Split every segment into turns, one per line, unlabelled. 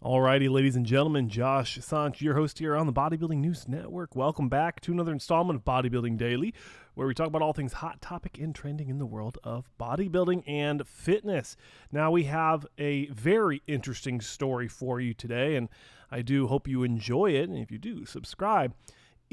Alrighty, ladies and gentlemen, Josh Sanch, your host here on the Bodybuilding News Network. Welcome back to another installment of Bodybuilding Daily, where we talk about all things hot topic and trending in the world of bodybuilding and fitness. Now, we have a very interesting story for you today, and I do hope you enjoy it. And if you do, subscribe.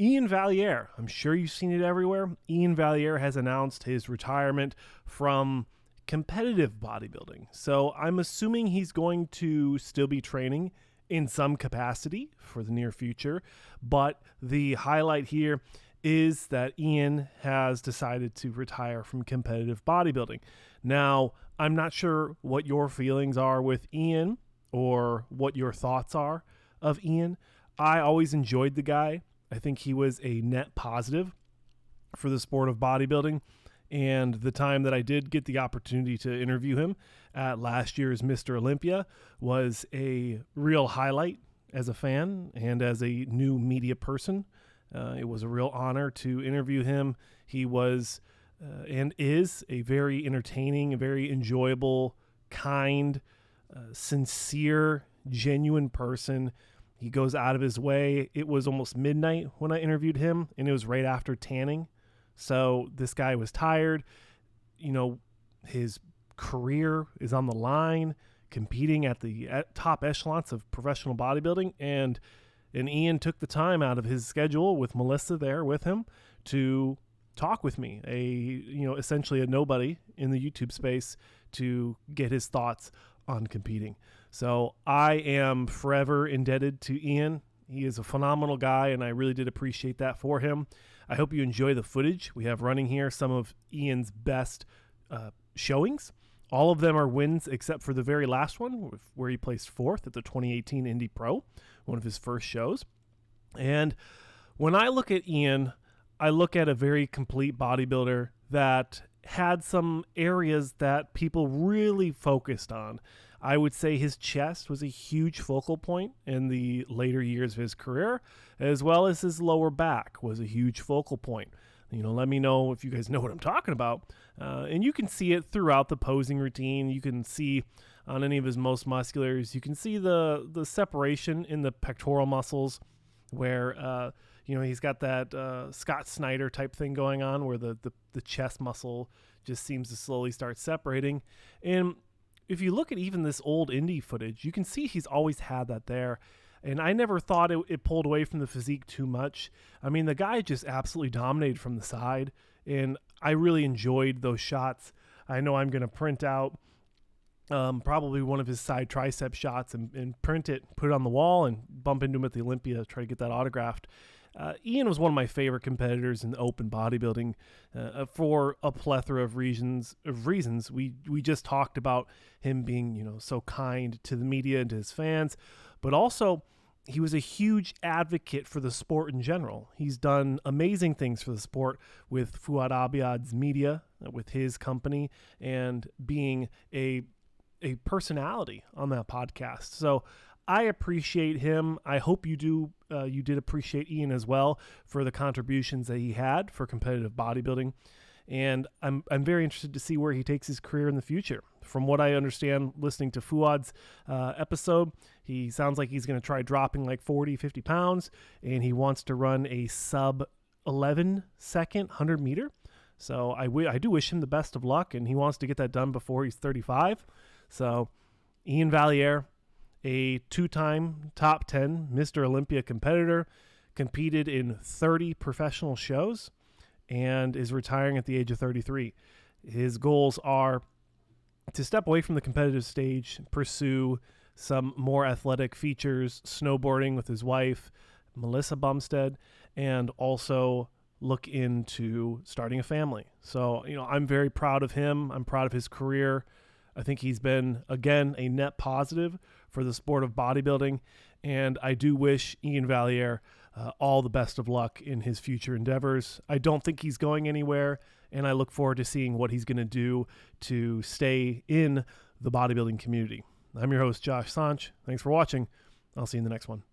Iain Valliere, I'm sure you've seen it everywhere. Iain Valliere has announced his retirement from competitive bodybuilding. So I'm assuming he's going to still be training in some capacity for the near future. But the highlight here is that Iain has decided to retire from competitive bodybuilding. Now, I'm not sure what your feelings are with Iain or what your thoughts are of Iain. I always enjoyed the guy. I think he was a net positive for the sport of bodybuilding. And the time that I did get the opportunity to interview him at last year's Mr. Olympia was a real highlight as a fan and as a new media person. It was a real honor to interview him. He was and is a very entertaining, very enjoyable, kind, sincere, genuine person. He goes out of his way. It was almost midnight when I interviewed him, and it was right after tanning. So this guy was tired. You know, his career is on the line, competing at the top echelons of professional bodybuilding. And Iain took the time out of his schedule with Melissa there with him to talk with me, essentially a nobody in the YouTube space, to get his thoughts on competing. So I am forever indebted to Iain. He is a phenomenal guy, and I really did appreciate that for him. I hope you enjoy the footage we have running here, some of Iain's best showings. All of them are wins except for the very last one, where he placed fourth at the 2018 Indy Pro, one of his first shows. And when I look at Iain, I look at a very complete bodybuilder that had some areas that people really focused on. I would say his chest was a huge focal point in the later years of his career, as well as his lower back was a huge focal point. Let me know if you guys know what I'm talking about. And you can see it throughout the posing routine. You can see on any of his most musculars, you can see the separation in the pectoral muscles where, he's got that Scott Snyder type thing going on where the chest muscle just seems to slowly start separating. And if you look at even this old indie footage, you can see he's always had that there. And I never thought it pulled away from the physique too much. I mean, the guy just absolutely dominated from the side, and I really enjoyed those shots. I know I'm going to print out probably one of his side tricep shots and print it, put it on the wall, and bump into him at the Olympia, try to get that autographed. Iain was one of my favorite competitors in the open bodybuilding for a plethora of reasons. We just talked about him being, so kind to the media and to his fans, but also he was a huge advocate for the sport in general. He's done amazing things for the sport with Fouad Abiad's media, with his company, and being a personality on that podcast. So I appreciate him. I hope you did appreciate Iain as well for the contributions that he had for competitive bodybuilding. And I'm very interested to see where he takes his career in the future. From what I understand, listening to Fouad's episode, he sounds like he's going to try dropping like 40, 50 pounds, and he wants to run a sub 11 second 100 meter. So I do wish him the best of luck, and he wants to get that done before he's 35. So Iain Valliere, a two-time top 10 Mr. Olympia competitor, competed in 30 professional shows, and is retiring at the age of 33. His goals are to step away from the competitive stage, pursue some more athletic features, snowboarding with his wife, Melissa Bumstead, and also look into starting a family. So, I'm very proud of him. I'm proud of his career. I think he's been, again, a net positive for the sport of bodybuilding, and I do wish Iain Valliere all the best of luck in his future endeavors. I don't think he's going anywhere, and I look forward to seeing what he's going to do to stay in the bodybuilding community. I'm your host, Josh Sanch. Thanks for watching. I'll see you in the next one.